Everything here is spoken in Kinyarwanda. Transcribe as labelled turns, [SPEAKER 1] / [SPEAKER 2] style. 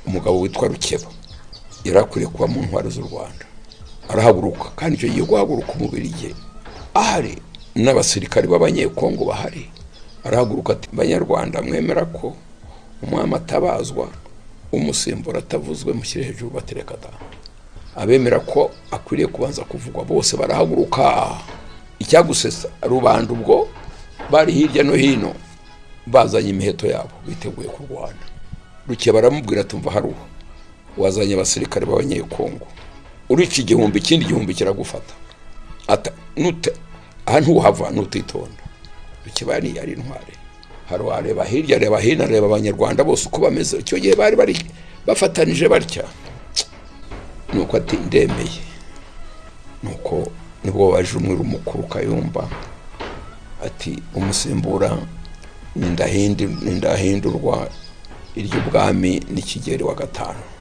[SPEAKER 1] umugabo witwa Rukeba yarakwiriye kuba mu ntwaro z'u Rwanda, arahaguruka kandi icyo gihe guhaguruka umubiri ye ahari n'abasirikari b'abanyekongo bahari, arahaguruka ati banyarwanda mwemera ko umwami atabazwa umusimbura atavuzwe mushyire hejuru batereka da. Abemera ko akwiriye kubanza kuvugwa bose barahaguruka. Icyagusesa rubanda ubwo bari hirya no hino bazanye imiheto yabo biteguye kurwana. Rukeba baramubwira tumva haruho wazanye abasirikare b'abanyekongo, urica igihumbi ikindi gihumbi kiragufata, ata nute ahantu uhava nutitonda. Rukeba yari intware, haro areba hirya areba hino areba abanyarwanda bose uko bameze. Icyo gihe bari bafatanije batya, nuko ati ndemeye. Nuko nibwo baje umwiru mukuru Kayumba ati umusimbura nindahindurwa iry'ubwami ni Kigeli wa gatanu.